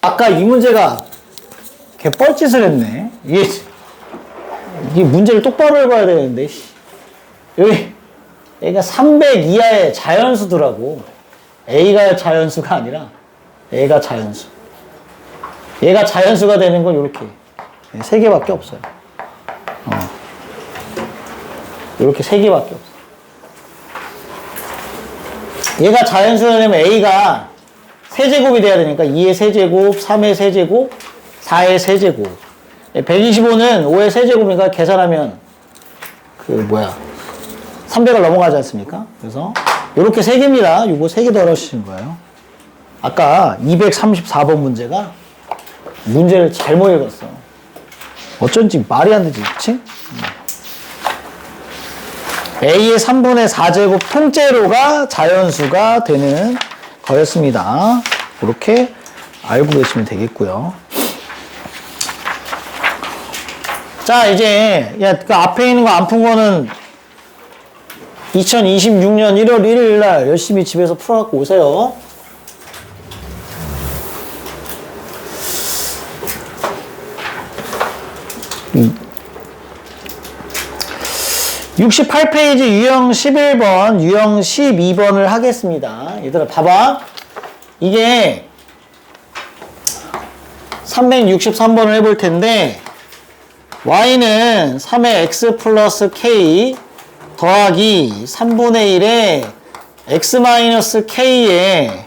아까 이 문제가 개뻘짓을 했네. 이게 문제를 똑바로 해봐야 되는데. 여기 얘가 300 이하의 자연수더라고. A가 자연수가 아니라 A가 자연수. 얘가 자연수가 되는 건 이렇게 3개밖에 없어요. 이렇게 3개밖에 없어. 얘가 자연수가 되면 A가 세제곱이 돼야 되니까 2의 세제곱, 3의 세제곱, 4의 세제곱. 125는 5의 세제곱이니까 계산하면 300을 넘어가지 않습니까? 그래서 이렇게 3개입니다. 이거 3개 더하시는 거예요. 아까 234번 문제가 문제를 잘못 읽었어. 어쩐지 말이 안 되지, 그치? A의 3분의 4제곱 통째로가 자연수가 되는 거였습니다. 그렇게 알고 계시면 되겠고요. 자, 이제 그 앞에 있는 거 안 푼 거는 2026년 1월 1일 날 열심히 집에서 풀어갖고 오세요. 68페이지 유형 11번, 유형 12번을 하겠습니다. 얘들아, 봐봐. 이게 363번을 해볼 텐데, y는 3의 x 플러스 k 더하기 3분의 1의 x 마이너스 k의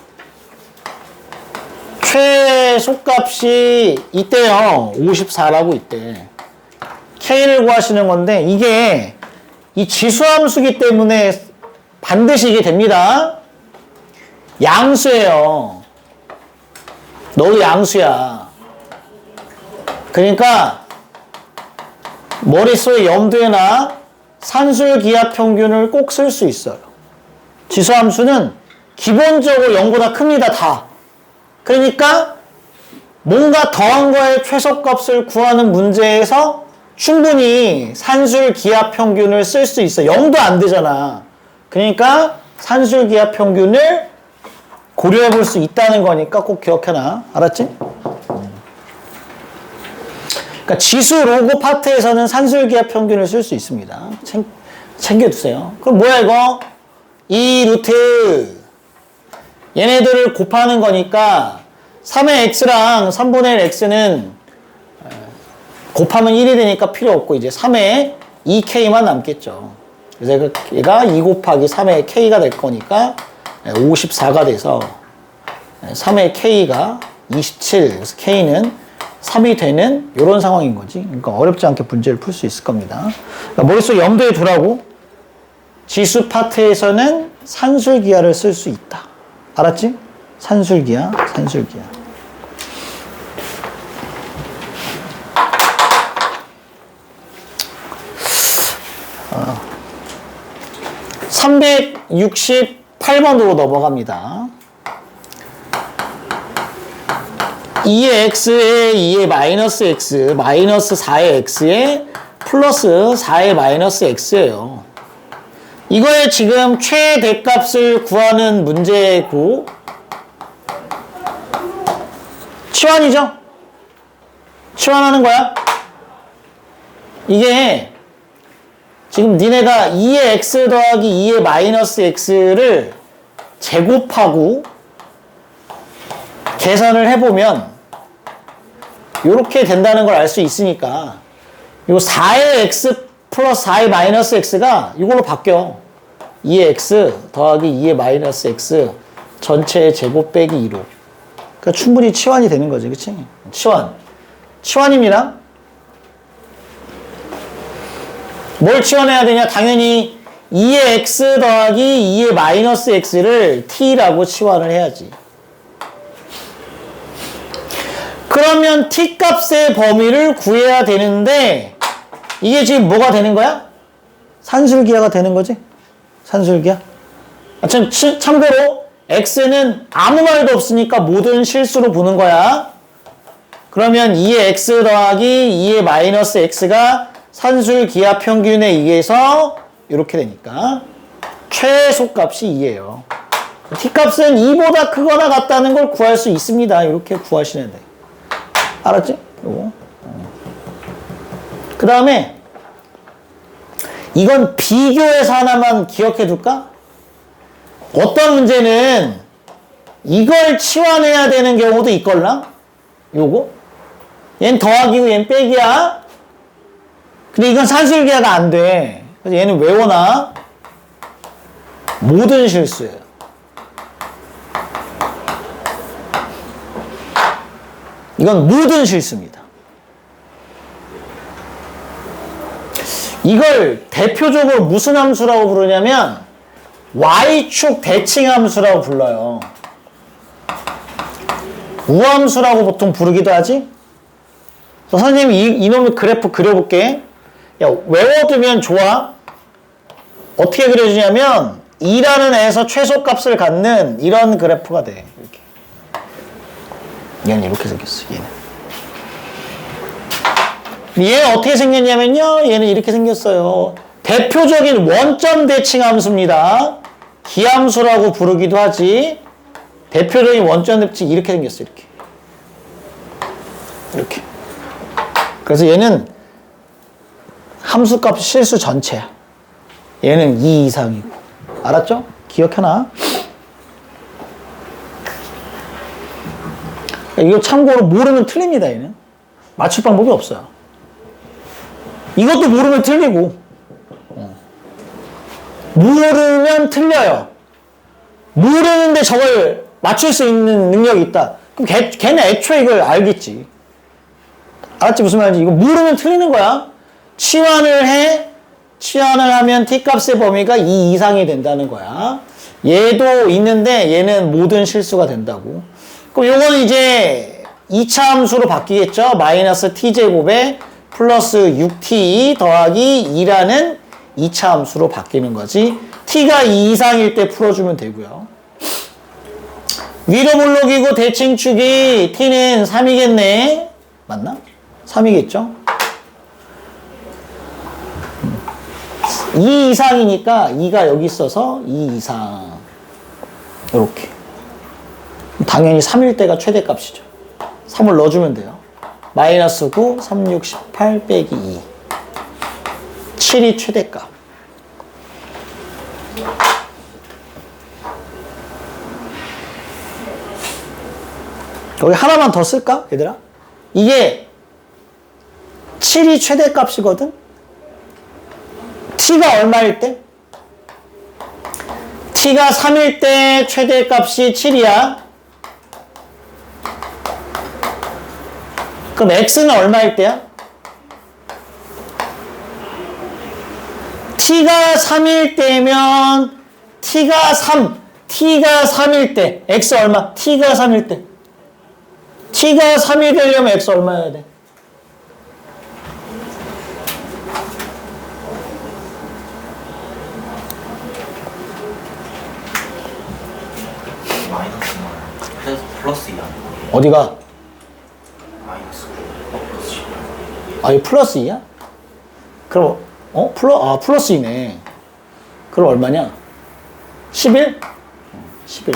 최소값이 있대요. 54라고 있대. k를 구하시는 건데, 이게 이 지수함수기 때문에 반드시 이게 됩니다. 양수예요. 너도 양수야. 그러니까 머릿속에 염두에나 산술기하평균을 꼭 쓸 수 있어요. 지수함수는 기본적으로 0보다 큽니다. 다. 그러니까 뭔가 더한 거의 최소값을 구하는 문제에서 충분히 산술기하평균을 쓸 수 있어. 0도 안 되잖아. 그러니까 산술기하평균을 고려해 볼 수 있다는 거니까 꼭 기억해놔. 알았지? 그러니까 지수 로고 파트에서는 산술기하평균을 쓸 수 있습니다. 챙겨두세요. 그럼 뭐야 이거? 이 루트 얘네들을 곱하는 거니까 3의 x랑 3분의 1 x는 곱하면 1이 되니까 필요 없고 이제 3의 2k만 남겠죠. 그래서 얘가 2 곱하기 3의 k가 될 거니까 54가 돼서 3의 k가 27, 그래서 k는 3이 되는 이런 상황인 거지. 그러니까 어렵지 않게 문제를 풀 수 있을 겁니다. 그러니까 머릿속에 염두에 두라고. 지수 파트에서는 산술기하를 쓸 수 있다. 알았지? 산술기하, 산술기하. 368번으로 넘어갑니다. 2의 x에 2의 마이너스 x, 마이너스 4의 x에 플러스 4의 마이너스 x예요. 이거의 지금 최대값을 구하는 문제고 치환이죠? 치환하는 거야. 이게 지금 니네가 2의 x 더하기 2의 마이너스 x를 제곱하고 계산을 해보면 이렇게 된다는 걸 알 수 있으니까 요 4의 x 플러스 4의 마이너스 x가 이걸로 바뀌어. 2의 x 더하기 2의 마이너스 x 전체의 제곱 빼기 2로. 그러니까 충분히 치환이 되는 거지. 그치? 치환. 치환입니다. 뭘 치환해야 되냐? 당연히 2의 x 더하기 2의 마이너스 x를 t라고 치환을 해야지. 그러면 t값의 범위를 구해야 되는데 이게 지금 뭐가 되는 거야? 산술기하가 되는 거지? 산술기하? 참고로 x는 아무 말도 없으니까 모든 실수로 보는 거야. 그러면 2의 x 더하기 2의 마이너스 x가 산술기하 평균에 의해서 이렇게 되니까 최소값이 2예요. t값은 2보다 크거나 같다는 걸 구할 수 있습니다. 이렇게 구하시면 돼요. 알았지? 요거. 그 다음에 이건 비교해서 하나만 기억해 둘까? 어떤 문제는 이걸 치환해야 되는 경우도 있걸랑? 요거? 얘는 더하기고 얘는 빼기야. 근데 이건 산술기하가 안 돼. 그래서 얘는 외워놔. 모든 실수예요. 이건 모든 실수입니다. 이걸 대표적으로 무슨 함수라고 부르냐면 Y축 대칭함수라고 불러요. 우함수라고 보통 부르기도 하지? 선생님이 이놈의 그래프 그려볼게. 야, 외워두면 좋아. 어떻게 그려주냐면 2라는 애에서 최소값을 갖는 이런 그래프가 돼. 이렇게. 얘는 이렇게 생겼어. 얘는 어떻게 생겼냐면요. 얘는 이렇게 생겼어요. 대표적인 원점 대칭 함수입니다. 기함수라고 부르기도 하지. 대표적인 원점 대칭 이렇게 생겼어. 이렇게. 이렇게. 그래서 얘는 함수값 실수 전체야. 얘는 2 이상이고. 알았죠? 기억해놔. 이거 참고로 모르면 틀립니다. 얘는. 맞출 방법이 없어요. 이것도 모르면 틀리고. 모르면 틀려요. 모르는데 저걸 맞출 수 있는 능력이 있다. 그럼 걔는 애초에 이걸 알겠지. 알았지? 무슨 말인지. 이거 모르면 틀리는 거야. 치환을 해. 치환을 하면 t값의 범위가 2 이상이 된다는 거야. 얘도 있는데 얘는 모든 실수가 된다고. 그럼 요건 이제 2차 함수로 바뀌겠죠. 마이너스 t제곱에 플러스 6t 더하기 2라는 2차 함수로 바뀌는 거지. t가 2 이상일 때 풀어주면 되고요. 위로 블록이고 대칭축이 t는 3이겠네. 맞나? 3이겠죠? 2 이상이니까 2가 여기 있어서 2 이상. 이렇게. 당연히 3일 때가 최대값이죠. 3을 넣어주면 돼요. 마이너스 9, 3, 6, 18 빼기 2. 7이 최대값. 여기 하나만 더 쓸까? 얘들아? 이게 7이 최대값이거든? t가 얼마일 때? t가 3일 때 최대값이 7이야. 그럼 x는 얼마일 때야? t가 3일 때면 t가 3일 때 x 얼마? t가 3일 때 t가 3이 되려면 x 얼마여야 돼? 그래서 플러스 2야. 어디가? 마이너스 9. 아, 이 플러스 2야? 그럼, 플러스 2네. 그럼 얼마냐? 11? 11.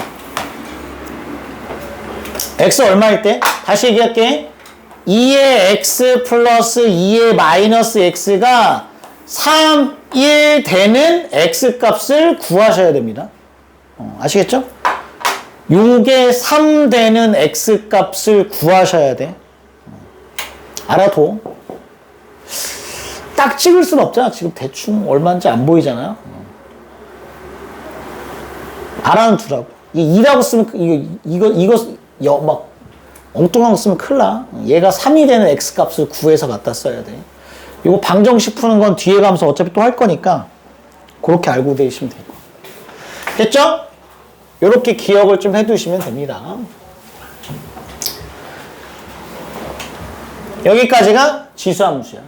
x 얼마일 때? 다시 얘기할게. 2의 x 플러스 2의 마이너스 x가 3, 1 되는 x 값을 구하셔야 됩니다. 아시겠죠? 요게 3 되는 x 값을 구하셔야 돼. 알아둬. 딱 찍을 순 없잖아. 지금 대충 얼마인지 안 보이잖아요. 알아는 두라고. 이게 2라고 쓰면, 이거, 막, 엉뚱한 거 쓰면 큰일 나. 얘가 3이 되는 x 값을 구해서 갖다 써야 돼. 이거 방정식 푸는 건 뒤에 가면서 어차피 또 할 거니까, 그렇게 알고 계시면 되고. 됐죠? 요렇게 기억을 좀 해두시면 됩니다. 여기까지가 지수함수야.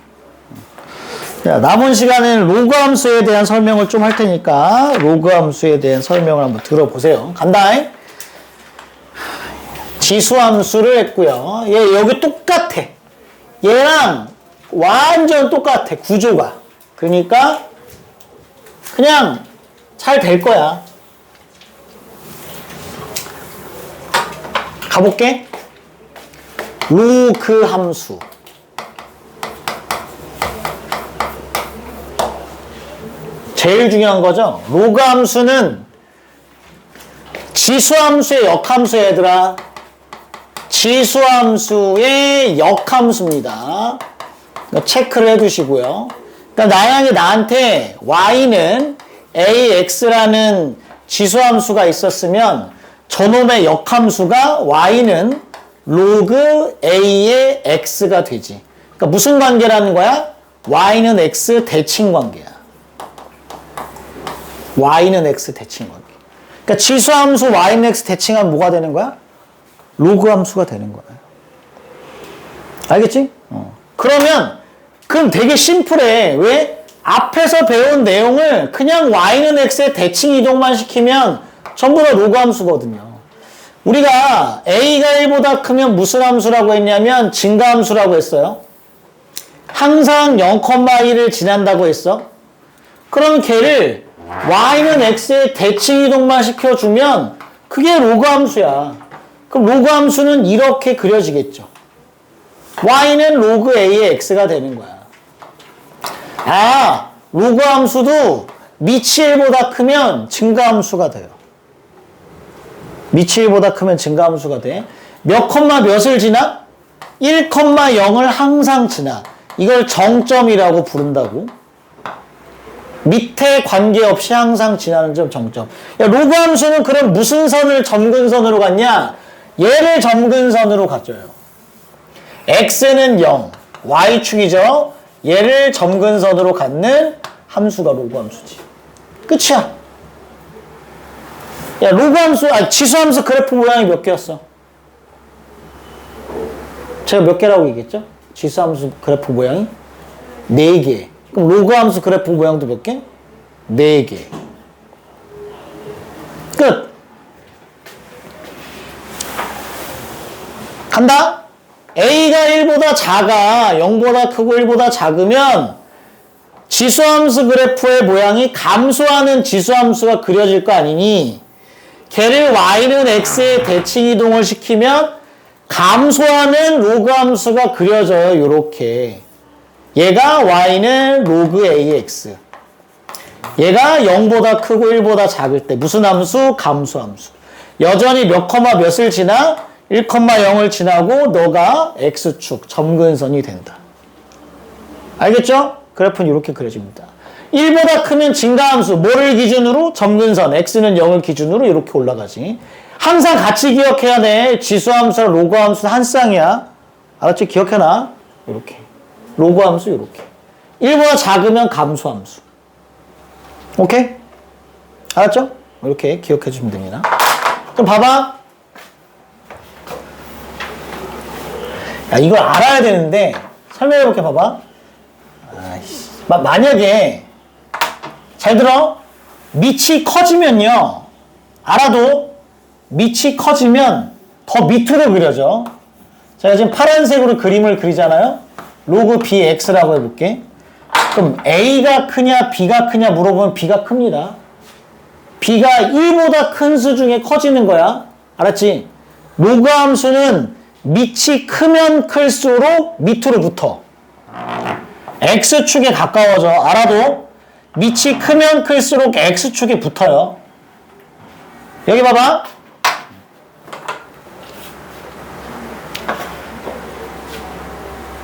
자, 남은 시간에는 로그 함수에 대한 설명을 좀 할 테니까 로그 함수에 대한 설명을 한번 들어보세요. 간다. 지수함수를 했고요. 얘 여기 똑같아. 얘랑 완전 똑같아. 구조가. 그러니까 그냥 잘 될 거야. 가볼게. 로그 함수. 제일 중요한 거죠. 로그 함수는 지수함수의 역함수야, 얘들아. 지수함수의 역함수입니다. 체크를 해두시고요. 그러니까 만약에 나한테 y는 ax라는 지수함수가 있었으면 저놈의 역함수가 y는 로그 a의 x가 되지. 그러니까 무슨 관계라는 거야? y는 x 대칭 관계야. y는 x 대칭 관계. 그러니까 지수함수 y는 x 대칭하면 뭐가 되는 거야? 로그 함수가 되는 거야. 알겠지? 그럼 되게 심플해. 왜? 앞에서 배운 내용을 그냥 y는 x의 대칭 이동만 시키면 전부 다 로그 함수거든요. 우리가 a가 1보다 크면 무슨 함수라고 했냐면 증가함수라고 했어요. 항상 0,1을 지난다고 했어. 그럼 걔를 y는 x의 대칭 이동만 시켜주면 그게 로그 함수야. 그럼 로그 함수는 이렇게 그려지겠죠. y는 로그 a의 x가 되는 거야. 아, 로그 함수도 미치 1보다 크면 증가함수가 돼요. 미치 1보다 크면 증가함수가 돼. 몇 컴마 몇을 지나? 1,0을 항상 지나. 이걸 정점이라고 부른다고. 밑에 관계없이 항상 지나는 점 정점. 야, 로그 함수는 그럼 무슨 선을 점근선으로 갔냐? 얘를 점근선으로 가져요. x는 0, y축이죠. 얘를 점근선으로 갖는 함수가 로그 함수지. 끝이야. 야, 로그 함수, 지수함수 그래프 모양이 몇 개였어? 제가 몇 개라고 얘기했죠? 지수함수 그래프 모양이? 4개. 그럼 로그 함수 그래프 모양도 몇 개? 4개. 끝. 간다? a가 1보다 작아, 0보다 크고 1보다 작으면 지수함수 그래프의 모양이 감소하는 지수함수가 그려질 거 아니니 걔를 y는 x의 대칭 이동을 시키면 감소하는 로그 함수가 그려져요. 요렇게. 얘가 y는 로그 a의 x. 얘가 0보다 크고 1보다 작을 때 무슨 함수? 감소함수. 여전히 몇 컴마 몇을 지나? 1,0을 지나고 너가 x축 점근선이 된다. 알겠죠? 그래프는 이렇게 그려집니다. 1보다 크면 증가함수, 뭐를 기준으로? 점근선, x는 0을 기준으로 이렇게 올라가지. 항상 같이 기억해야 돼. 지수함수랑 로그함수는 한 쌍이야. 알았지? 기억해놔. 이렇게. 로그함수 이렇게. 1보다 작으면 감소함수. 오케이? 알았죠? 이렇게 기억해 주시면 됩니다. 그럼 봐봐. 야, 이걸 알아야 되는데 설명해 볼게. 봐봐. 만약에 잘 들어. 밑이 커지면요. 알아도 밑이 커지면 더 밑으로 그려져. 제가 지금 파란색으로 그림을 그리잖아요. 로그 bx라고 해볼게. 그럼 a가 크냐 b가 크냐 물어보면 b가 큽니다. b가 1보다 큰 수 중에 커지는 거야. 알았지? 로그 함수는 밑이 크면 클수록 밑으로 붙어. x축에 가까워져. 알아도 밑이 크면 클수록 x축에 붙어요. 여기 봐봐.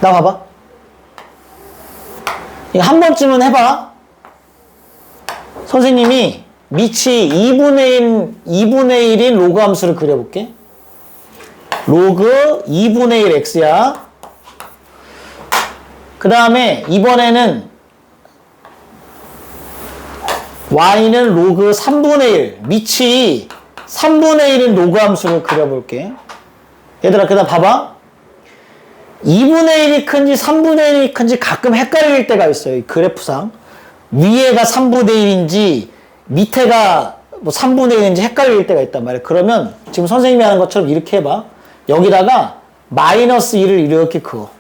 나 봐봐. 이거 한 번쯤은 해봐. 선생님이 밑이 2분의 1인 로그 함수를 그려볼게. 로그 2분의 1 x야. 그 다음에 이번에는 y는 로그 3분의 1, 밑이 3분의 1인 로그 함수를 그려볼게. 얘들아, 그 다음 봐봐. 2분의 1이 큰지 3분의 1이 큰지 가끔 헷갈릴 때가 있어요. 이 그래프상. 위에가 3분의 1인지 밑에가 뭐 3분의 1인지 헷갈릴 때가 있단 말이야. 그러면 지금 선생님이 하는 것처럼 이렇게 해봐. 여기다가 마이너스 1을 이렇게 그어.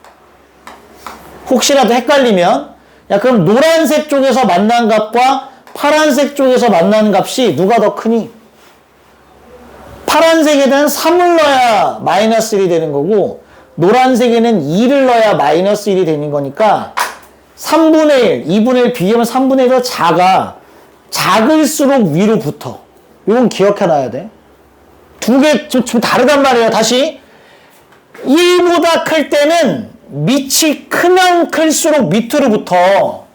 혹시라도 헷갈리면, 야, 그럼 노란색 쪽에서 만난 값과 파란색 쪽에서 만나는 값이 누가 더 크니? 파란색에 대한 3을 넣어야 마이너스 1이 되는 거고, 노란색에는 2를 넣어야 마이너스 1이 되는 거니까 3분의 1, 2분의 1 비교하면 3분의 1이 더 작아. 작을수록 위로 붙어. 이건 기억해놔야 돼. 두 개 좀 다르단 말이에요. 다시 1보다 클 때는 밑이 크면 클수록 밑으로 붙어.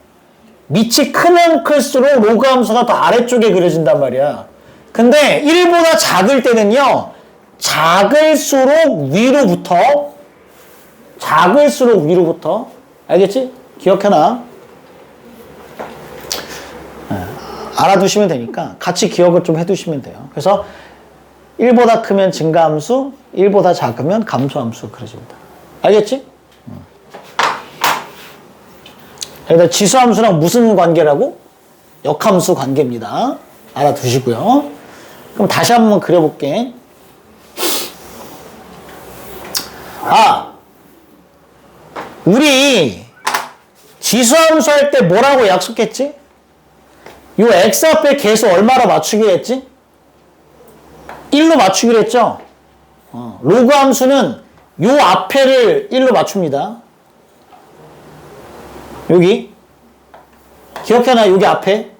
밑이 크면 클수록 로그 함수가 더 아래쪽에 그려진단 말이야. 근데 1보다 작을 때는요. 작을수록 위로 붙어. 작을수록 위로 붙어. 알겠지? 기억해놔. 알아두시면 되니까 같이 기억을 좀 해두시면 돼요. 그래서 1보다 크면 증가함수, 1보다 작으면 감소함수 그려집니다. 알겠지? 여기다 지수함수랑 무슨 관계라고? 역함수 관계입니다. 알아두시고요. 그럼 다시 한번 그려볼게. 우리 지수함수 할 때 뭐라고 약속했지? 요 x 앞에 계수 얼마로 맞추기로 했지? 1로 맞추기로 했죠? 로그 함수는 요 앞에를 1로 맞춥니다. 여기. 기억해놔, 여기 앞에.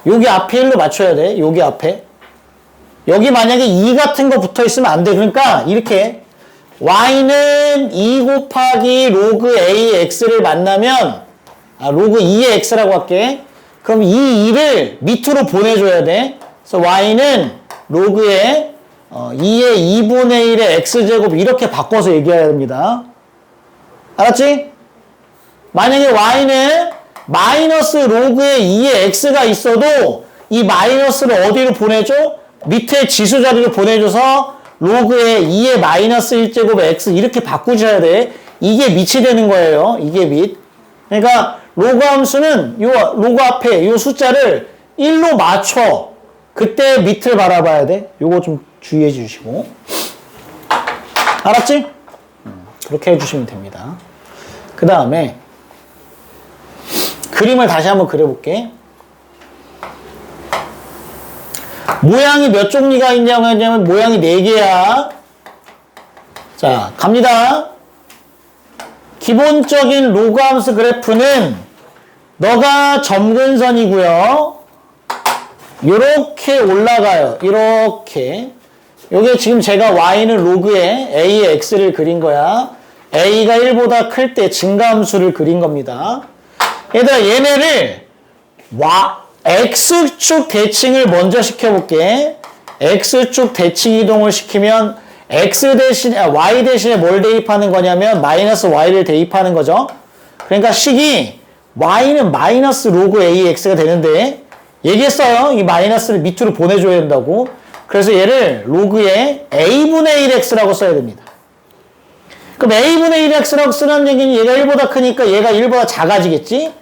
여기 앞에 1로 맞춰야 돼, 여기 앞에. 여기 만약에 2 같은 거 붙어 있으면 안 돼. 그러니까 이렇게 y는 2 곱하기 로그 ax를 만나면 로그 2의 x라고 할게. 그럼 이 2를 밑으로 보내줘야 돼. 그래서 y는 로그의 2의 2분의 1의 x제곱 이렇게 바꿔서 얘기해야 됩니다. 알았지? 만약에 y는 마이너스 로그의 2의 x가 있어도 이 마이너스를 어디로 보내줘? 밑에 지수 자리로 보내줘서 로그의 2의 마이너스 1제곱 x 이렇게 바꾸셔야 돼. 이게 밑이 되는 거예요. 이게 밑. 그러니까 로그 함수는 요 로그 앞에 요 숫자를 1로 맞춰. 그때 밑을 바라봐야 돼. 요거 좀 주의해 주시고. 알았지? 그렇게 해주시면 됩니다. 그 다음에 그림을 다시 한번 그려볼게. 모양이 몇 종류가 있냐고 하냐면 모양이 4개야. 자, 갑니다. 기본적인 로그 함수 그래프는 너가 점근선이고요. 요렇게 올라가요. 이렇게. 요게 지금 제가 y는 로그에 a의 x를 그린 거야. a가 1보다 클 때 증가함수를 그린 겁니다. 얘들아, 얘네를 x축 대칭을 먼저 시켜볼게. x축 대칭 이동을 시키면 x 대신에 y 대신에 뭘 대입하는 거냐면 마이너스 y를 대입하는 거죠. 그러니까 식이 y는 마이너스 로그 ax가 되는데 얘기했어요. 이 마이너스를 밑으로 보내줘야 된다고. 그래서 얘를 로그의 a분의 1x라고 써야 됩니다. 그럼 a분의 1x라고 쓰는 얘기는 얘가 1보다 크니까 얘가 1보다 작아지겠지?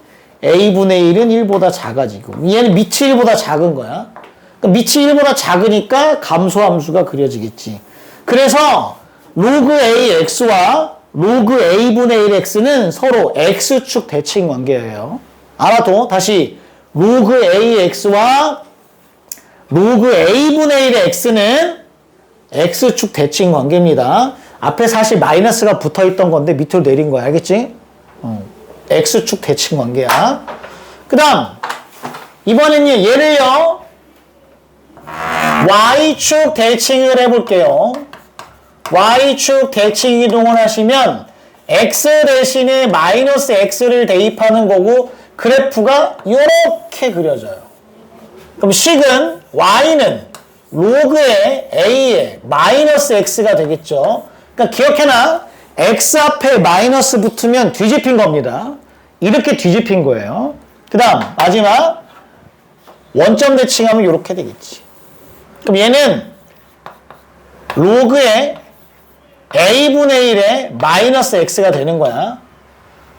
a분의 1은 1보다 작아지고 얘는 밑이 1보다 작은 거야. 그럼 밑이 1보다 작으니까 감소함수가 그려지겠지. 그래서 로그 ax와 로그 a분의 1x는 서로 x축 대칭 관계예요. 알아도 다시 로그 ax와 로그 a분의 1의 x는 x축 대칭 관계입니다. 앞에 사실 마이너스가 붙어있던 건데 밑으로 내린 거야. 알겠지? x축 대칭 관계야. 그 다음 이번엔요 얘를요 y축 대칭을 해볼게요. y축 대칭 이동을 하시면 x 대신에 마이너스 x를 대입하는 거고 그래프가 이렇게 그려져요. 그럼 식은 y는 로그의 a의 마이너스 x가 되겠죠. 그러니까 기억해놔. x 앞에 마이너스 붙으면 뒤집힌 겁니다. 이렇게 뒤집힌 거예요. 그 다음 마지막 원점 대칭하면 이렇게 되겠지. 그럼 얘는 로그의 a분의 1의 마이너스 x가 되는 거야.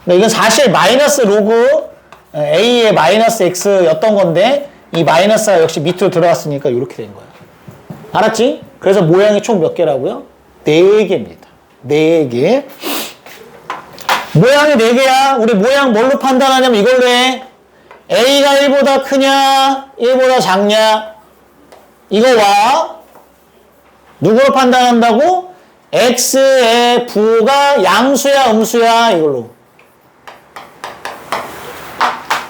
근데 이건 사실 마이너스 로그 a의 마이너스 x였던 건데 이 마이너스가 역시 밑으로 들어갔으니까 이렇게 된 거야. 알았지? 그래서 모양이 총 몇 개라고요? 4개입니다. 4개. 모양이 4개야. 우리 모양 뭘로 판단하냐면 이걸로 해. a가 1보다 크냐 1보다 작냐 이거와 누구로 판단한다고? x의 부호가 양수야 음수야 이걸로.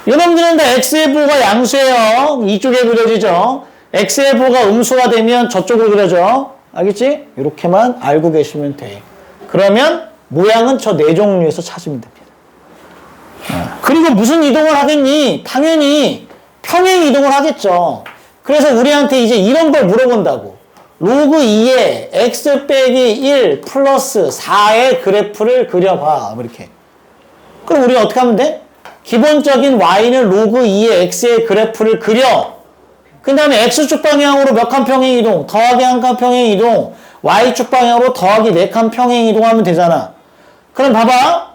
이놈들은 다 x의 부호가 양수예요. 이쪽에 그려지죠. x의 부호가 음수가 되면 저쪽으로 그려져. 알겠지? 이렇게만 알고 계시면 돼. 그러면 모양은 저 네 종류에서 찾으면 됩니다. 그리고 무슨 이동을 하겠니? 당연히 평행 이동을 하겠죠. 그래서 우리한테 이제 이런 걸 물어본다고. 로그 2에 x 빼기 1 플러스 4의 그래프를 그려봐. 이렇게. 그럼 우리가 어떻게 하면 돼? 기본적인 y는 로그 2의 x의 그래프를 그려. 그 다음에 x축 방향으로 몇 칸 평행 이동, 더하기 한 칸 평행 이동, y축 방향으로 더하기 4칸 평행 이동하면 되잖아. 그럼 봐봐.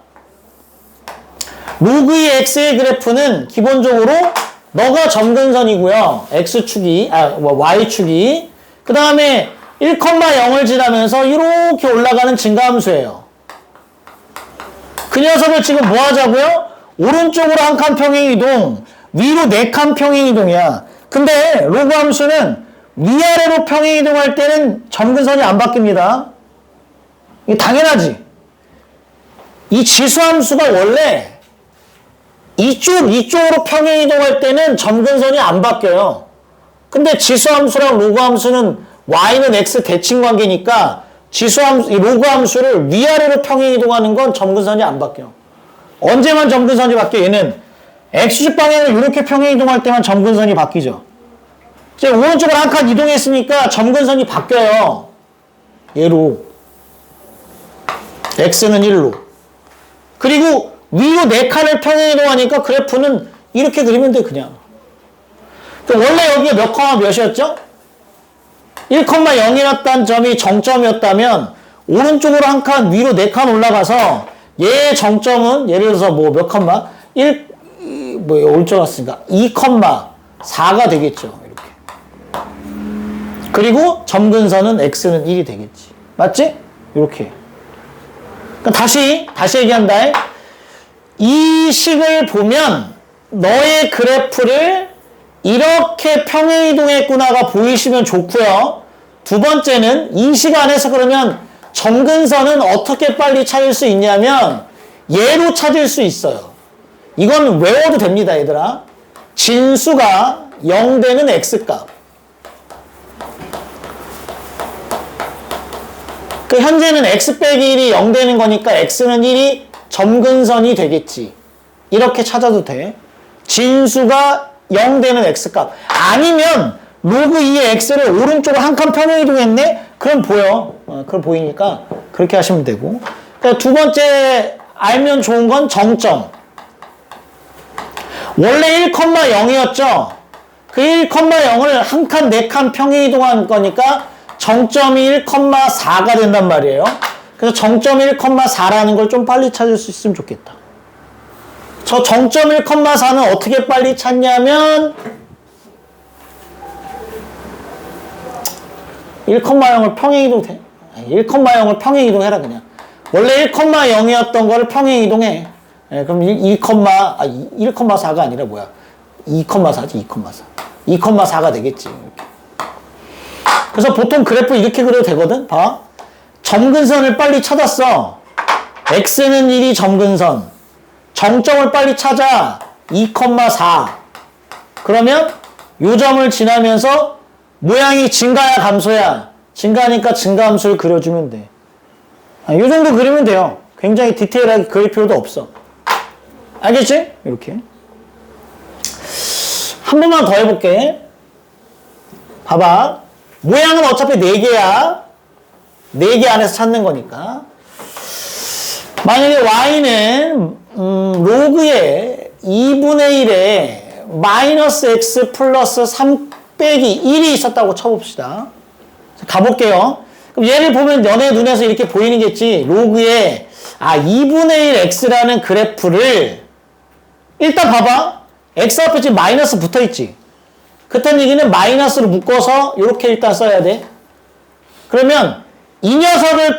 로그 2의 x의 그래프는 기본적으로 너가 점근선이고요. x축이, y축이. 그 다음에 1,0을 지나면서 이렇게 올라가는 증가함수예요. 그 녀석을 지금 뭐 하자고요? 오른쪽으로 한 칸 평행 이동, 위로 4칸 평행 이동이야. 근데 로그 함수는 위아래로 평행 이동할 때는 점근선이 안 바뀝니다. 이게 당연하지. 이 지수함수가 원래 이쪽으로 평행 이동할 때는 점근선이 안 바뀌어요. 근데 지수함수랑 로그함수는 y는 x 대칭 관계니까 이 로그함수를 위아래로 평행 이동하는 건 점근선이 안 바뀌어. 언제만 점근선이 바뀌어? 얘는 x축 방향을 이렇게 평행 이동할 때만 점근선이 바뀌죠. 이제 오른쪽으로 한 칸 이동했으니까 점근선이 바뀌어요. 얘로. x는 1로. 그리고 위로 4칸을 평행 이동하니까 그래프는 이렇게 그리면 돼, 그냥. 원래 여기에 몇 컴마 몇이었죠? 1,0이었던 점이 정점이었다면 오른쪽으로 한 칸, 위로 4칸 올라가서 얘의 정점은 예를 들어서 뭐 몇 컴마? 오른쪽 왔으니까 2,4가 되겠죠. 이렇게. 그리고 점근선은 x는 1이 되겠지. 맞지? 이렇게. 그러니까 다시 얘기한다. 이 식을 보면 너의 그래프를 이렇게 평행 이동했구나가 보이시면 좋고요. 두 번째는 이 시간에서 그러면 점근선은 어떻게 빨리 찾을 수 있냐면 얘로 찾을 수 있어요. 이건 외워도 됩니다, 얘들아. 진수가 0 되는 x값. 그 현재는 x 빼기 1이 0 되는 거니까 x는 1이 점근선이 되겠지. 이렇게 찾아도 돼. 진수가 0 되는 x값. 아니면 로그 2의 x를 오른쪽으로 한 칸 평행 이동했네? 그럼 보여. 그럼 보이니까 그렇게 하시면 되고. 그러니까 두 번째 알면 좋은 건 정점. 원래 1,0이었죠? 그 1,0을 한 칸, 4칸 평행 이동한 거니까 정점이 1,4가 된단 말이에요. 그래서 정점 1,4라는 걸 좀 빨리 찾을 수 있으면 좋겠다. 저 정점 1,4는 어떻게 빨리 찾냐면 1,0을 평행 이동 1,0을 평행 이동해라 그냥. 원래 1,0이었던 거를 평행 이동해. 그럼 1,4가 아니라 뭐야? 2,4지, 2,4. 2,4가 되겠지. 이렇게. 그래서 보통 그래프 이렇게 그려도 되거든? 봐. 점근선을 빨리 찾았어. x는 1이 점근선. 정점을 빨리 찾아. 2,4. 그러면 요 점을 지나면서 모양이 증가야 감소야? 증가니까 증가함수를 그려주면 돼. 요 정도 그리면 돼요. 굉장히 디테일하게 그릴 필요도 없어. 알겠지? 이렇게. 한 번만 더 해볼게. 봐봐. 모양은 어차피 4개야. 4개 안에서 찾는 거니까. 만약에 y는 로그의 2분의 1에 마이너스 x 플러스 3 빼기 1이 있었다고 쳐봅시다. 가볼게요. 그럼 얘를 보면 너네 눈에서 이렇게 보이겠지. 로그의 2분의 1 x라는 그래프를 일단 봐봐. x 앞에 지금 마이너스 붙어있지. 그딴 얘기는 마이너스로 묶어서 이렇게 일단 써야 돼. 그러면 이 녀석을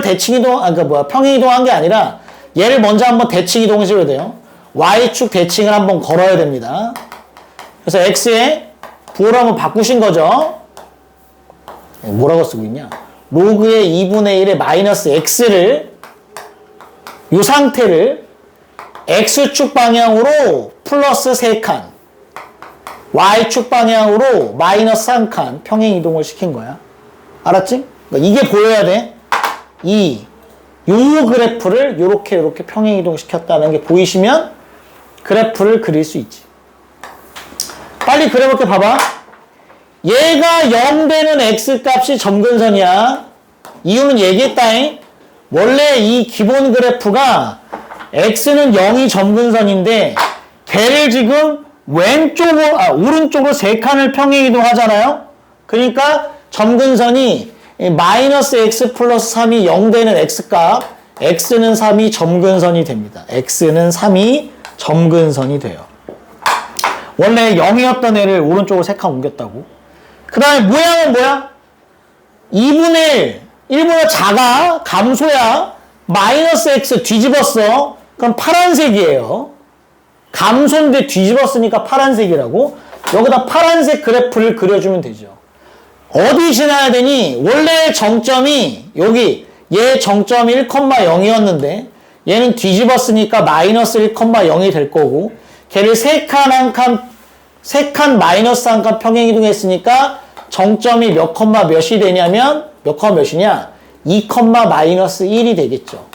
대칭 이동, 평행 이동한 게 아니라 얘를 먼저 한번 대칭 이동해줘야 돼요. y축 대칭을 한번 걸어야 됩니다. 그래서 x의 부호를 한번 바꾸신 거죠. 뭐라고 쓰고 있냐? 로그의 2분의 1의 마이너스 x를 이 상태를 x축 방향으로 플러스 3칸 y축 방향으로 마이너스 1칸 평행 이동을 시킨 거야. 알았지? 그러니까 이게 보여야 돼. 요 그래프를 요렇게 평행 이동시켰다는 게 보이시면 그래프를 그릴 수 있지. 빨리 그려볼게. 봐봐. 얘가 0 되는 x값이 점근선이야. 이유는 얘기했다잉. 원래 이 기본 그래프가 x는 0이 점근선인데 걔를 지금 오른쪽으로 3칸을 평행 이동하잖아요. 그러니까 점근선이 마이너스 x 플러스 3이 0 되는 x값, x는 3이 점근선이 됩니다. x는 3이 점근선이 돼요. 원래 0이었던 애를 오른쪽으로 3칸 옮겼다고. 그 다음에 모양은 뭐야? 2분의 1, 1보다 작아, 감소야, 마이너스 x 뒤집었어. 그럼 파란색이에요. 감소인데 뒤집었으니까 파란색이라고. 여기다 파란색 그래프를 그려주면 되죠. 어디 지나야 되니? 원래 정점이 여기 얘 정점이 1,0이었는데 얘는 뒤집었으니까 마이너스 1,0이 될 거고 걔를 3칸 마이너스 1칸 평행 이동했으니까 정점이 몇 컴마 몇이 되냐면 몇 컴마 몇이냐? 2 컴마 마이너스 1이 되겠죠.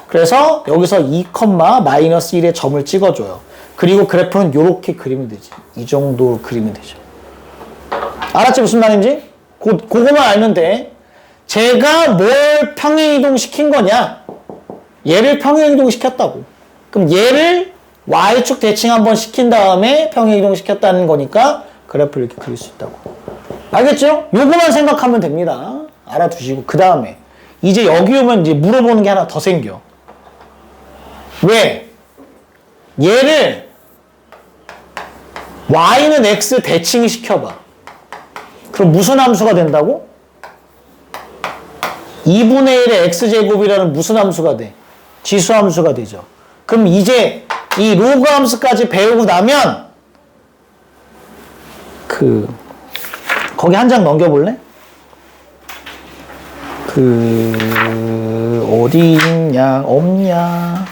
그래서 여기서 2 컴마 마이너스 1의 점을 찍어줘요. 그리고 그래프는 이렇게 그리면 되지. 이 정도로 그리면 되죠. 알았지? 무슨 말인지? 그거만 알면 돼. 제가 뭘 평행이동 시킨 거냐? 얘를 평행이동 시켰다고. 그럼 얘를 y축 대칭 한번 시킨 다음에 평행이동 시켰다는 거니까 그래프를 이렇게 그릴 수 있다고. 알겠죠? 요거만 생각하면 됩니다. 알아두시고 그 다음에 이제 여기 오면 이제 물어보는 게 하나 더 생겨. 왜? 얘를 y는 x 대칭 시켜봐. 그럼 무슨 함수가 된다고? 2분의 1의 x제곱이라는 무슨 함수가 돼? 지수 함수가 되죠. 그럼 이제 이 로그 함수까지 배우고 나면 거기 한 장 넘겨볼래? 어디 있냐? 없냐?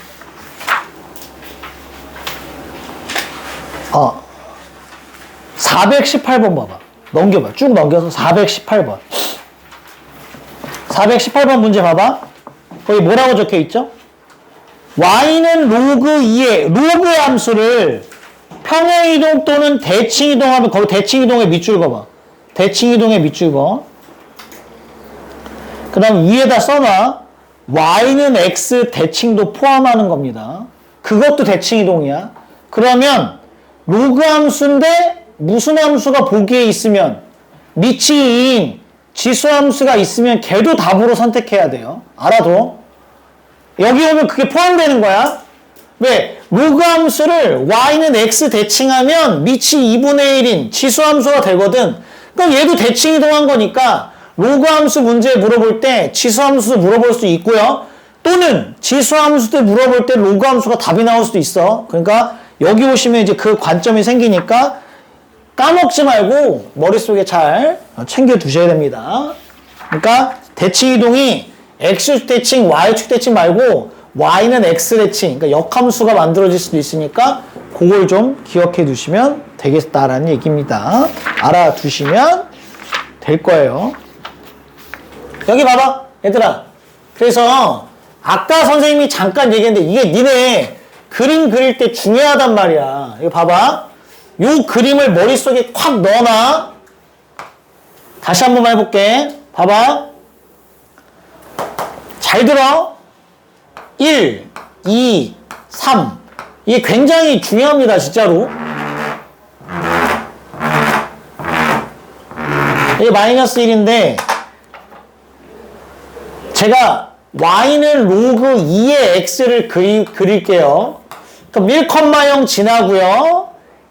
418번 봐봐. 넘겨봐. 쭉 넘겨서 418번. 418번 문제 봐봐. 거기 뭐라고 적혀 있죠? y는 로그 2의 로그 함수를 평행이동 또는 대칭이동하면 거기 대칭이동의 밑줄 그어봐. 대칭이동의 밑줄 그어. 그 다음 위에다 써놔. y는 x 대칭도 포함하는 겁니다. 그것도 대칭이동이야. 그러면 로그 함수인데 무슨 함수가 보기에 있으면 밑이 2인 지수 함수가 있으면 걔도 답으로 선택해야 돼요. 알아둬. 여기 오면 그게 포함되는 거야. 왜? 로그 함수를 y는 x 대칭하면 밑이 2분의 1인 지수 함수가 되거든. 그럼 얘도 대칭 이동한 거니까 로그 함수 문제 물어볼 때 지수 함수도 물어볼 수 있고요. 또는 지수 함수도 물어볼 때 로그 함수가 답이 나올 수도 있어. 그러니까 여기 오시면 이제 그 관점이 생기니까 까먹지 말고 머릿속에 잘 챙겨 두셔야 됩니다. 그러니까 대칭 이동이 x축 대칭, y축 대칭 말고 y는 x 대칭, 그러니까 역함수가 만들어질 수도 있으니까 그걸 좀 기억해 두시면 되겠다라는 얘기입니다. 알아두시면 될 거예요. 여기 봐봐, 얘들아. 그래서 아까 선생님이 잠깐 얘기했는데 이게 니네 그림 그릴 때 중요하단 말이야. 이거 봐봐. 요 그림을 머릿속에 콱 넣어놔. 다시 한 번만 해볼게. 봐봐. 잘 들어. 1, 2, 3. 이게 굉장히 중요합니다, 진짜로. 이게 마이너스 1인데, 제가 y는 로그 2의 x를 그릴게요. 그럼 1,0 지나고요.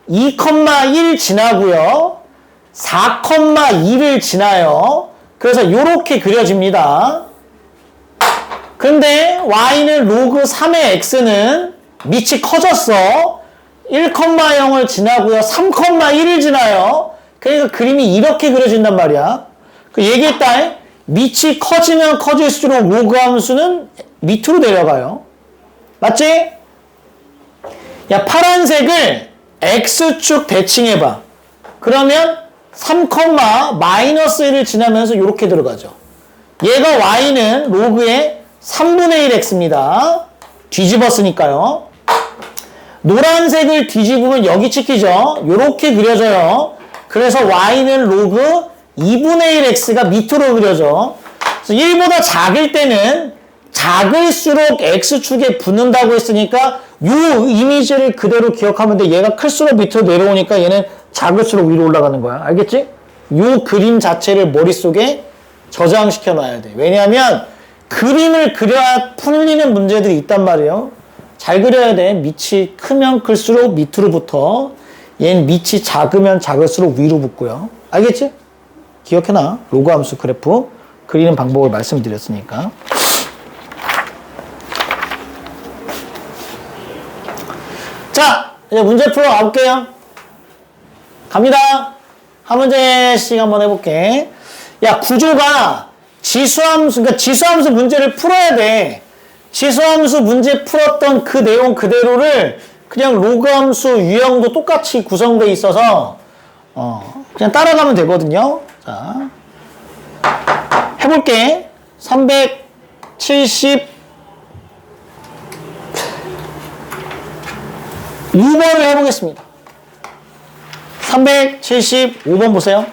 2,1 지나고요. 4,2를 지나요. 그래서 이렇게 그려집니다. 근데 y는 로그 3의 x는 밑이 커졌어. 1,0을 지나고요. 3,1을 지나요. 그러니까 그림이 이렇게 그려진단 말이야. 그 얘기했다. 밑이 커지면 커질수록 로그 함수는 밑으로 내려가요. 맞지? 야, 파란색을 x축 대칭해봐. 그러면 3, 마이너스 1을 지나면서 이렇게 들어가죠. 얘가 y는 로그의 3분의 1x입니다. 뒤집었으니까요. 노란색을 뒤집으면 여기 찍히죠. 이렇게 그려져요. 그래서 y는 로그 2분의 1x가 밑으로 그려져. 그래서 1보다 작을 때는 작을수록 x축에 붙는다고 했으니까 이 이미지를 그대로 기억하면 돼. 얘가 클수록 밑으로 내려오니까 얘는 작을수록 위로 올라가는 거야. 알겠지? 이 그림 자체를 머릿속에 저장시켜 놔야 돼. 왜냐하면 그림을 그려야 풀리는 문제들이 있단 말이에요. 잘 그려야 돼. 밑이 크면 클수록 밑으로 붙어. 얘는 밑이 작으면 작을수록 위로 붙고요. 알겠지? 기억해놔. 로그 함수 그래프 그리는 방법을 말씀드렸으니까. 자, 이제 문제 풀어 가볼게요. 갑니다. 한 문제씩 한번 해볼게. 야, 구조가 지수함수, 그러니까 지수함수 문제를 풀어야 돼. 지수함수 문제 풀었던 그 내용 그대로를 그냥 로그함수 유형도 똑같이 구성되어 있어서 그냥 따라가면 되거든요. 자, 해볼게. 376번을 해보겠습니다. 375번 보세요.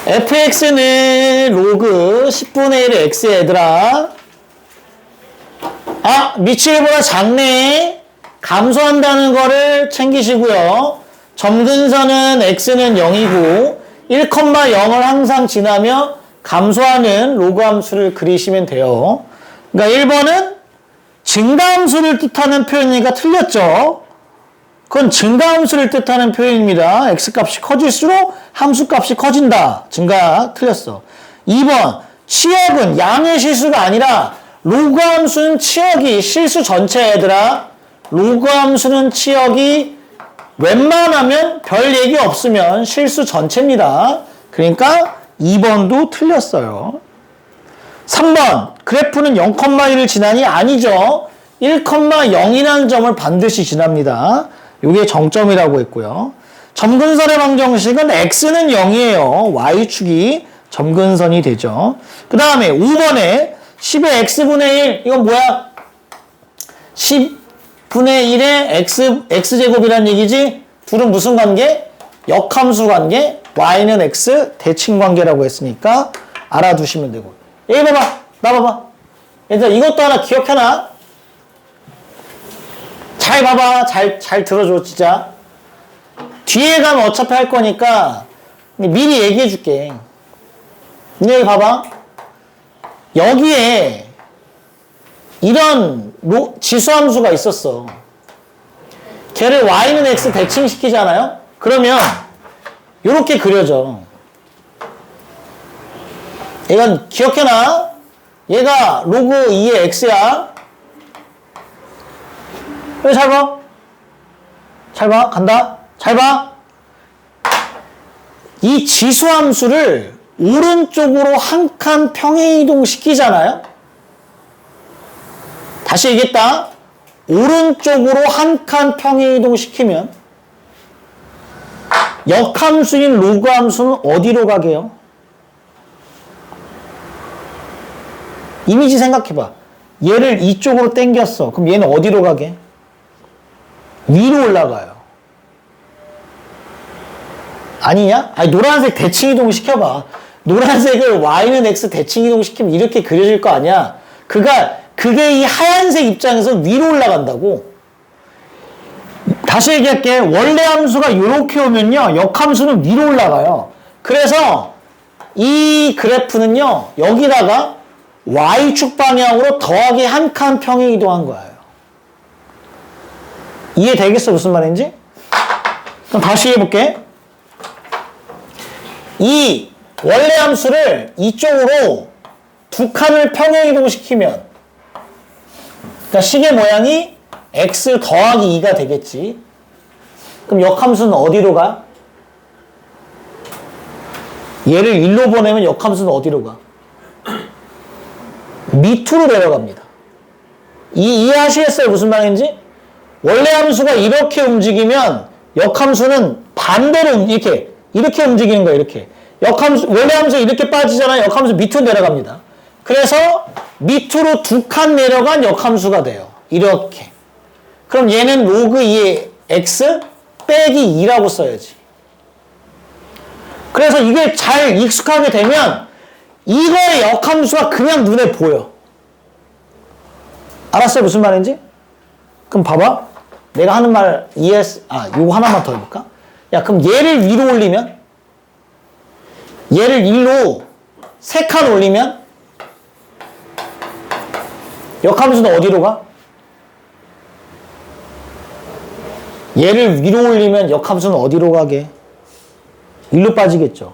fx는 로그 10분의 1의 x 얘들아. 아, 밑이 1보다 작네. 감소한다는 거를 챙기시고요. 점근선은 x는 0이고 1,0을 항상 지나며 감소하는 로그 함수를 그리시면 돼요. 그러니까 1번은 증가함수를 뜻하는 표현이니까 틀렸죠. 그건 증가함수를 뜻하는 표현입니다. x값이 커질수록 함수값이 커진다. 증가 틀렸어. 2번 치역은 양의 실수가 아니라 로그 함수는 치역이 실수 전체 얘들아. 로그 함수는 치역이 웬만하면 별 얘기 없으면 실수 전체입니다. 그러니까 2번도 틀렸어요. 3번 그래프는 0,1을 지나니 아니죠. 1,0이라는 점을 반드시 지납니다. 이게 정점이라고 했고요. 점근선의 방정식은 x는 0이에요. y축이 점근선이 되죠. 그 다음에 5번에 10의 x분의 1 이건 뭐야? 10분의 1의 x제곱이란 얘기지? 둘은 무슨 관계? 역함수 관계. y는 x 대칭 관계라고 했으니까 알아두시면 되고. 여기 봐봐. 나 봐봐. 얘들아 이것도 하나 기억해놔. 잘 봐봐. 잘 들어줘 진짜. 뒤에 가면 어차피 할 거니까 미리 얘기해 줄게. 여기 봐봐. 여기에 이런 지수함수가 있었어. 걔를 y는 x 대칭시키잖아요. 그러면 이렇게 그려져. 이건 기억해놔. 얘가 로그 2의 x야. 여기 잘 봐. 잘 봐. 간다. 잘 봐. 이 지수함수를 오른쪽으로 한 칸 평행이동 시키잖아요. 다시 얘기했다. 오른쪽으로 한 칸 평행이동 시키면 역함수인 로그 함수는 어디로 가게요? 이미지 생각해봐. 얘를 이쪽으로 당겼어. 그럼 얘는 어디로 가게? 위로 올라가요. 아니냐? 아니 노란색 대칭 이동 시켜봐. 노란색을 y는 x 대칭 이동 시키면 이렇게 그려질 거 아니야? 그게 이 하얀색 입장에서 위로 올라간다고. 다시 얘기할게. 원래 함수가 이렇게 오면요. 역함수는 위로 올라가요. 그래서 이 그래프는요. 여기다가 y축 방향으로 더하기 한 칸 평행 이동한 거예요. 이해되겠어? 무슨 말인지? 그럼 다시 해볼게. 이 원래 함수를 이쪽으로 두 칸을 평행 이동시키면 그러니까 시계 모양이 x 더하기 2가 되겠지. 그럼 역함수는 어디로 가? 얘를 1로 보내면 역함수는 어디로 가? 밑으로 내려갑니다. 이해하시겠어요? 무슨 말인지? 원래 함수가 이렇게 움직이면 역함수는 반대로 이렇게 움직이는 거예요. 이렇게. 원래 함수 이렇게 빠지잖아요. 역함수 밑으로 내려갑니다. 그래서 밑으로 2칸 내려간 역함수가 돼요. 이렇게. 그럼 얘는 로그 2의 x 빼기 2라고 써야지. 그래서 이게 잘 익숙하게 되면 이거의 역함수가 그냥 눈에 보여. 알았어요? 무슨 말인지? 그럼 봐봐. 내가 하는 말 요거 하나만 더 해볼까? 야, 그럼 얘를 위로 올리면? 얘를 1로 3칸 올리면? 역함수는 어디로 가? 얘를 위로 올리면 역함수는 어디로 가게? 1로 빠지겠죠.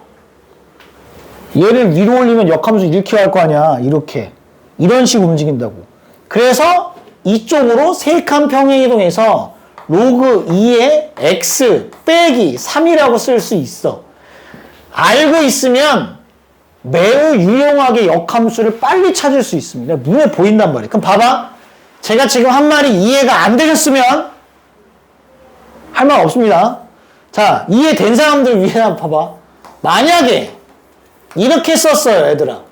얘를 위로 올리면 역함수 이렇게 갈 거 아니야. 이렇게. 이런 식으로 움직인다고. 그래서 이쪽으로 3칸 평행이동해서 로그 2의 x 빼기 3이라고 쓸 수 있어. 알고 있으면 매우 유용하게 역함수를 빨리 찾을 수 있습니다. 눈에 보인단 말이에요. 그럼 봐봐. 제가 지금 한 말이 이해가 안 되셨으면 할 말 없습니다. 자, 이해된 사람들 위해 한번 봐봐. 만약에 이렇게 썼어요, 얘들아.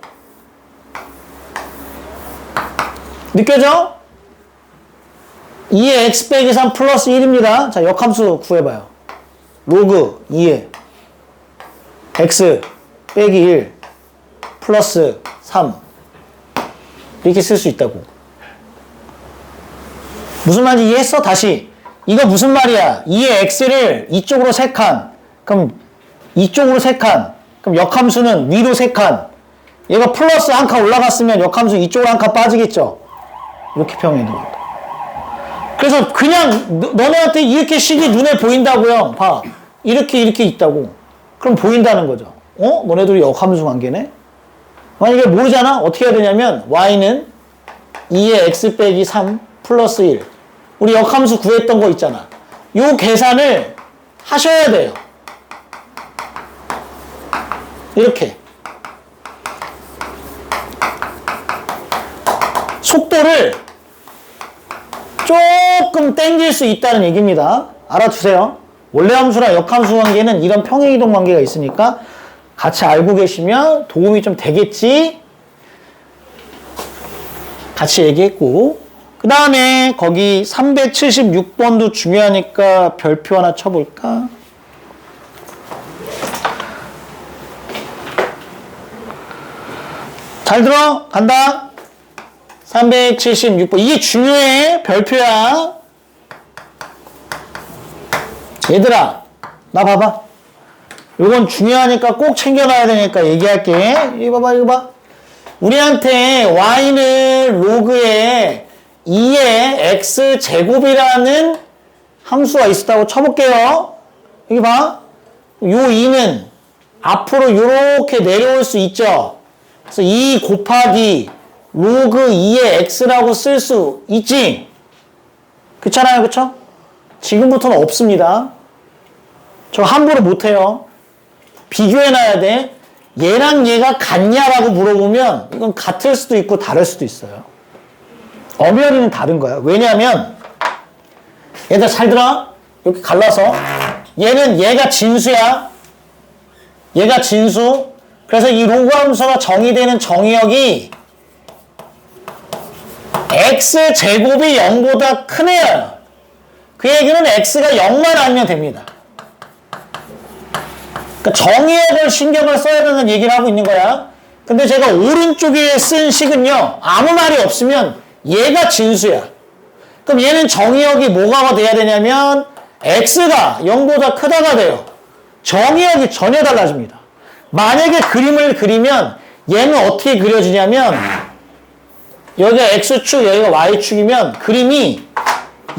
느껴져? 2의 x 빼기 3 플러스 1입니다. 자, 역함수 구해봐요. 로그 2의 x 빼기 1 플러스 3 이렇게 쓸 수 있다고. 무슨 말인지 이해했어? 다시. 이거 무슨 말이야? 2의 x를 이쪽으로 3칸. 그럼 이쪽으로 3칸. 그럼 역함수는 위로 3칸. 얘가 플러스 1칸 올라갔으면 역함수 이쪽으로 1칸 빠지겠죠? 이렇게 평행이동한다. 그래서 그냥 너네한테 이렇게 식이 눈에 보인다고요. 봐. 이렇게 있다고. 그럼 보인다는 거죠. 너네들이 역함수 관계네? 만약에 모르잖아? 어떻게 해야 되냐면 y는 2의 x 빼기 3 플러스 1. 우리 역함수 구했던 거 있잖아. 요 계산을 하셔야 돼요. 이렇게. 속도를 조금 땡길 수 있다는 얘기입니다. 알아두세요. 원래 함수랑 역함수 관계는 이런 평행이동 관계가 있으니까 같이 알고 계시면 도움이 좀 되겠지. 같이 얘기했고, 그 다음에 거기 376번도 중요하니까 별표 하나 쳐볼까? 잘 들어? 간다. 376번. 이게 중요해. 별표야. 얘들아, 나 봐봐. 이건 중요하니까 꼭 챙겨놔야 되니까 얘기할게. 이거 봐봐, 이거 봐. 우리한테 y는 로그에 2의 x 제곱이라는 함수가 있었다고 쳐볼게요. 여기 봐. 요 2는 앞으로 이렇게 내려올 수 있죠. 그래서 2 곱하기 로그 2의 x라고 쓸 수 있지. 그렇잖아요, 그쵸? 지금부터는 없습니다. 저 함부로 못해요. 비교해놔야 돼. 얘랑 얘가 같냐라고 물어보면 이건 같을 수도 있고 다를 수도 있어요. 엄연히는 다른 거야. 왜냐하면 얘들 잘 들어. 이렇게 갈라서 얘는 얘가 진수야. 얘가 진수. 그래서 이 로그 함수가 정의되는 정의역이 x 제곱이 0보다 큰 애예요. 그 얘기는 x가 0만 아니면 됩니다. 그러니까 정의역을 신경을 써야 되는 얘기를 하고 있는 거야. 근데 제가 오른쪽에 쓴 식은요, 아무 말이 없으면 얘가 진수야. 그럼 얘는 정의역이 뭐가 돼야 되냐면 x가 0보다 크다가 돼요. 정의역이 전혀 달라집니다. 만약에 그림을 그리면 얘는 어떻게 그려지냐면 여기가 x축, 여기가 y축이면 그림이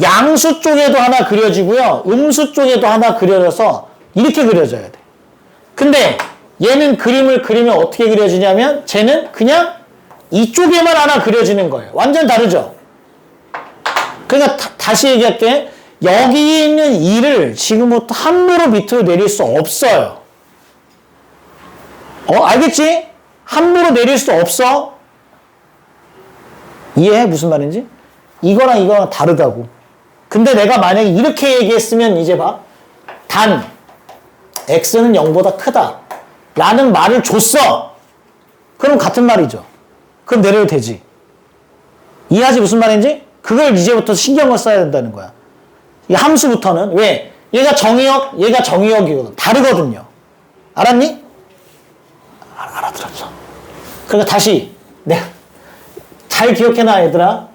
양수 쪽에도 하나 그려지고요. 음수 쪽에도 하나 그려져서 이렇게 그려져야 돼. 근데 얘는 그림을 그리면 어떻게 그려지냐면 쟤는 그냥 이쪽에만 하나 그려지는 거예요. 완전 다르죠? 그러니까 다시 얘기할게. 여기 있는 2를 지금부터 함부로 밑으로 내릴 수 없어요. 알겠지? 함부로 내릴 수 없어. 이해해? 무슨 말인지? 이거랑 이거랑 다르다고. 근데 내가 만약에 이렇게 얘기했으면 이제 봐. 단 x는 0보다 크다 라는 말을 줬어. 그럼 같은 말이죠. 그럼 내려도 되지. 이해하지? 무슨 말인지? 그걸 이제부터 신경을 써야 된다는 거야. 이 함수부터는. 왜? 얘가 정의역, 얘가 정의역이거든. 다르거든요. 알았니? 알아들었어. 그러니까 다시 내가 잘 기억해놔 얘들아.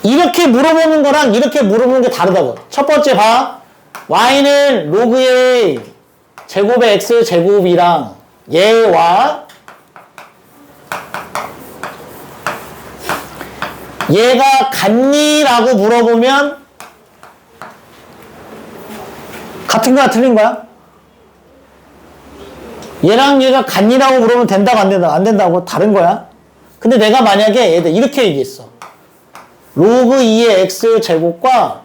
이렇게 물어보는 거랑 이렇게 물어보는 게 다르다고. 첫 번째 봐. y는 로그의 제곱의 x 제곱이랑 얘와 얘가 같니? 라고 물어보면 같은 거야 틀린 거야? 얘랑 얘가 같니라고 물으면 된다고 안 된다고? 안 된다고? 다른 거야? 근데 내가 만약에 얘들 이렇게 얘기했어. 로그 2의 x 제곱과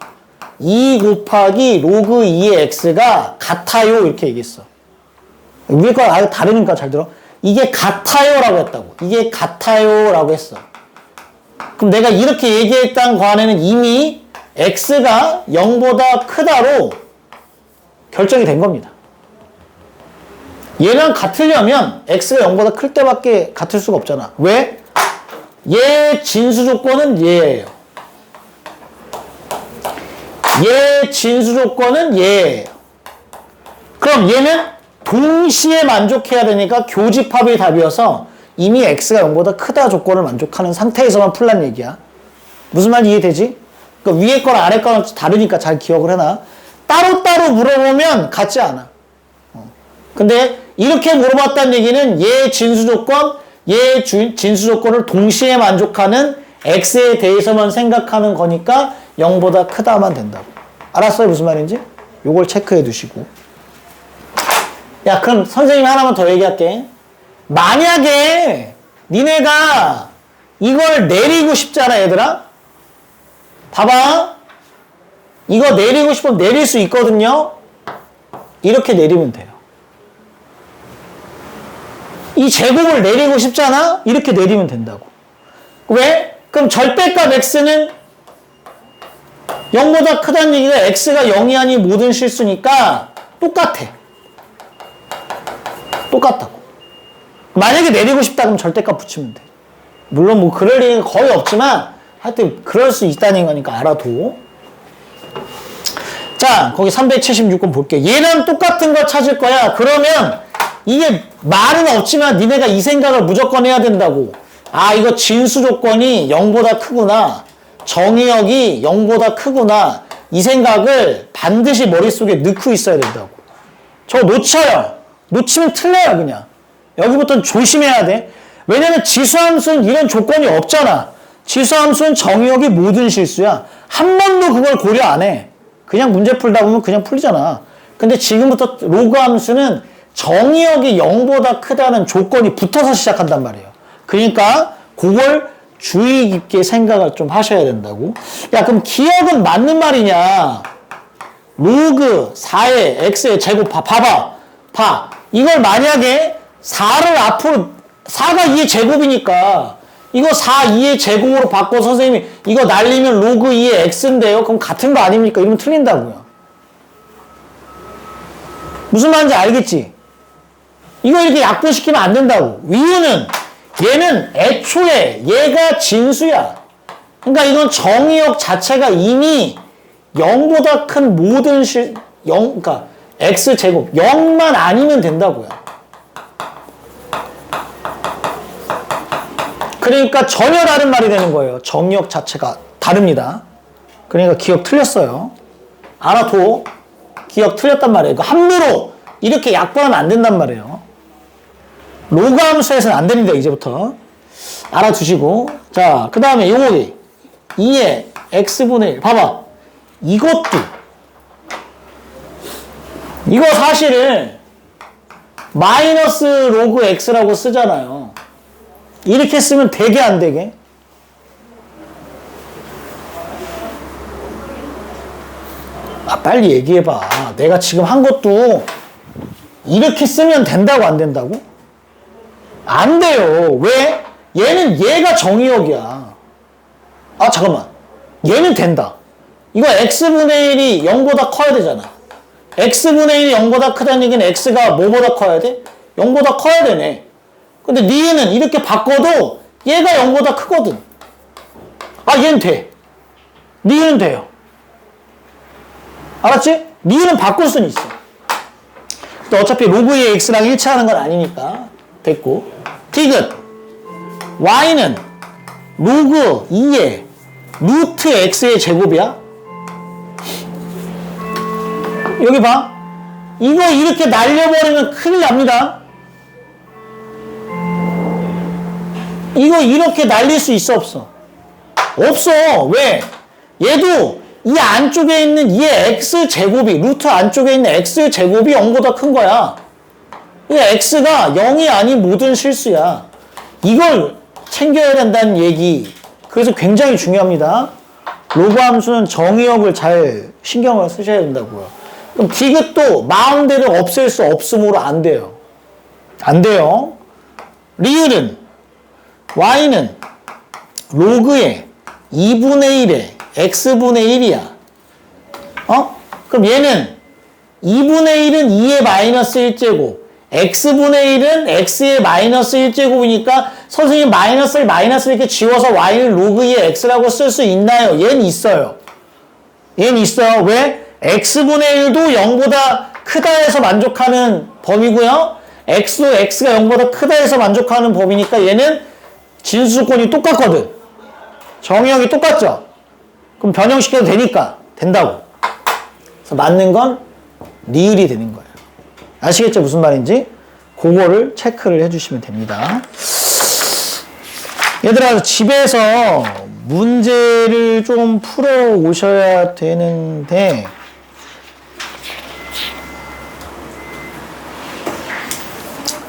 2 곱하기 로그 2의 x가 같아요 이렇게 얘기했어. 위에 거 아예 다르니까 잘 들어. 이게 같아요 라고 했다고. 이게 같아요 라고 했어. 그럼 내가 이렇게 얘기했던 거 안에는 이미 x가 0보다 크다로 결정이 된 겁니다. 얘랑 같으려면 x가 0보다 클 때밖에 같을 수가 없잖아. 왜? 얘 진수 조건은 얘예요. 얘 진수 조건은 얘예요. 그럼 얘는 동시에 만족해야 되니까 교집합이 답이어서 이미 x가 0보다 크다 조건을 만족하는 상태에서만 풀란 얘기야. 무슨 말인지 이해되지? 그러니까 위에 거랑 아래 거랑 다르니까 잘 기억을 해놔. 따로따로 물어보면 같지 않아. 근데 이렇게 물어봤다는 얘기는 얘 진수 조건, 얘 진수 조건을 동시에 만족하는 x에 대해서만 생각하는 거니까 0보다 크다만 된다고. 알았어요? 무슨 말인지? 요걸 체크해 두시고. 야, 그럼 선생님이 하나만 더 얘기할게. 만약에 니네가 이걸 내리고 싶잖아, 얘들아? 봐봐. 이거 내리고 싶으면 내릴 수 있거든요? 이렇게 내리면 돼요. 이 제곱을 내리고 싶잖아? 이렇게 내리면 된다고. 왜? 그럼 절대값 x는 0보다 크다는 얘기가 x가 0이 아닌 모든 실수니까 똑같아. 똑같다고. 만약에 내리고 싶다 그러면 절대값 붙이면 돼. 물론 뭐 그럴 일은 거의 없지만 하여튼 그럴 수 있다는 거니까 알아도. 자, 거기 376번 볼게. 얘랑 똑같은 거 찾을 거야. 그러면 이게 말은 없지만 니네가 이 생각을 무조건 해야 된다고. 아, 이거 진수 조건이 0보다 크구나. 정의역이 0보다 크구나. 이 생각을 반드시 머릿속에 넣고 있어야 된다고. 저거 놓쳐요. 놓치면 틀려요, 그냥. 여기부터는 조심해야 돼. 왜냐면 지수함수는 이런 조건이 없잖아. 지수함수는 정의역이 모든 실수야. 한 번도 그걸 고려 안 해. 그냥 문제 풀다 보면 그냥 풀리잖아. 근데 지금부터 로그 함수는 정의역이 0보다 크다는 조건이 붙어서 시작한단 말이에요. 그러니까 그걸 주의 깊게 생각을 좀 하셔야 된다고. 야, 그럼 기억은 맞는 말이냐? 로그 4의 x의 제곱 봐봐. 봐. 이걸 만약에 4를 앞으로 4가 2의 제곱이니까 이거 4, 2의 제곱으로 바꿔 선생님이 이거 날리면 로그 2의 x인데요. 그럼 같은 거 아닙니까? 이러면 틀린다고요. 무슨 말인지 알겠지? 이거 이렇게 약분시키면 안 된다고. 이유는 얘는 애초에 얘가 진수야. 그러니까 이건 정의역 자체가 이미 0보다 큰 모든 그러니까 x제곱 0만 아니면 된다고요. 그러니까 전혀 다른 말이 되는 거예요. 정의역 자체가 다릅니다. 그러니까 기억 틀렸어요. 알아둬. 기억 틀렸단 말이에요. 함부로 이렇게 약분하면 안 된단 말이에요. 로그 함수에서는 안 됩니다. 이제부터. 알아두시고. 자, 그 다음에 요거기 2의 x분의 1. 봐봐. 이것도 이거 사실은 마이너스 로그 x라고 쓰잖아요. 이렇게 쓰면 되게 안 되게? 아, 빨리 얘기해봐. 내가 지금 한 것도 이렇게 쓰면 된다고 안 된다고? 안 돼요. 왜? 얘는 얘가 정의역이야. 아 잠깐만. 얘는 된다. 이거 x분의 1이 0보다 커야 되잖아. x분의 1이 0보다 크다는 얘기는 x가 뭐보다 커야 돼? 0보다 커야 되네. 근데 니은 이렇게 바꿔도 얘가 0보다 크거든. 아 얘는 돼. 니은 돼요. 알았지? 니은 바꿀 수는 있어. 또 어차피 로그의 x랑 일치하는 건 아니니까 됐고. 디귿 y는 로그 2의 루트 x의 제곱이야. 여기 봐. 이거 이렇게 날려버리면 큰일 납니다. 이거 이렇게 날릴 수 있어 없어? 없어. 왜? 얘도 이 안쪽에 있는 이 x제곱이 루트 안쪽에 있는 x제곱이 0보다 큰 거야. 이 x가 0이 아닌 모든 실수야. 이걸 챙겨야 된다는 얘기. 그래서 굉장히 중요합니다. 로그 함수는 정의역을 잘 신경을 쓰셔야 된다고요. 그럼 디귿도 마음대로 없앨 수 없으므로 안 돼요. 안 돼요. 리을은 y는 로그의 2분의 1에 x분의 1이야. 그럼 얘는 2분의 1은 2의 마이너스 1제곱, x분의 1은 x의 마이너스 1제곱이니까 선생님 마이너스를 이렇게 지워서 y는 로그 2의 x라고 쓸 수 있나요? 얘는 있어요. 얘는 있어요. 왜? x분의 1도 0보다 크다 해서 만족하는 범위고요. x도 x가 0보다 크다 해서 만족하는 범위니까 얘는 진수조건이 똑같거든. 정의역이 똑같죠? 그럼 변형시켜도 되니까 된다고. 그래서 맞는 건 리을이 되는 거예요. 아시겠죠? 무슨 말인지? 그거를 체크를 해주시면 됩니다. 얘들아, 집에서 문제를 좀 풀어 오셔야 되는데,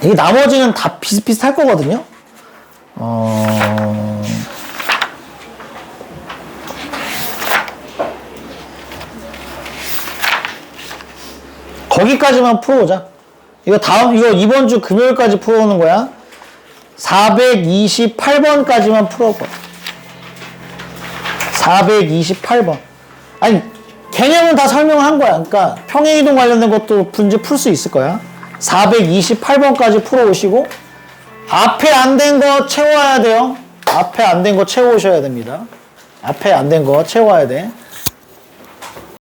이게 나머지는 다 비슷비슷할 거거든요? 거기까지만 풀어오자. 이거 이번 주 금요일까지 풀어오는 거야. 428번까지만 풀어봐. 428번. 아니, 개념은 다 설명한 거야. 그러니까 평행이동 관련된 것도 문제 풀 수 있을 거야. 428번까지 풀어오시고, 앞에 안 된 거 채워야 돼요. 앞에 안 된 거 채워오셔야 됩니다. 앞에 안 된 거 채워야 돼.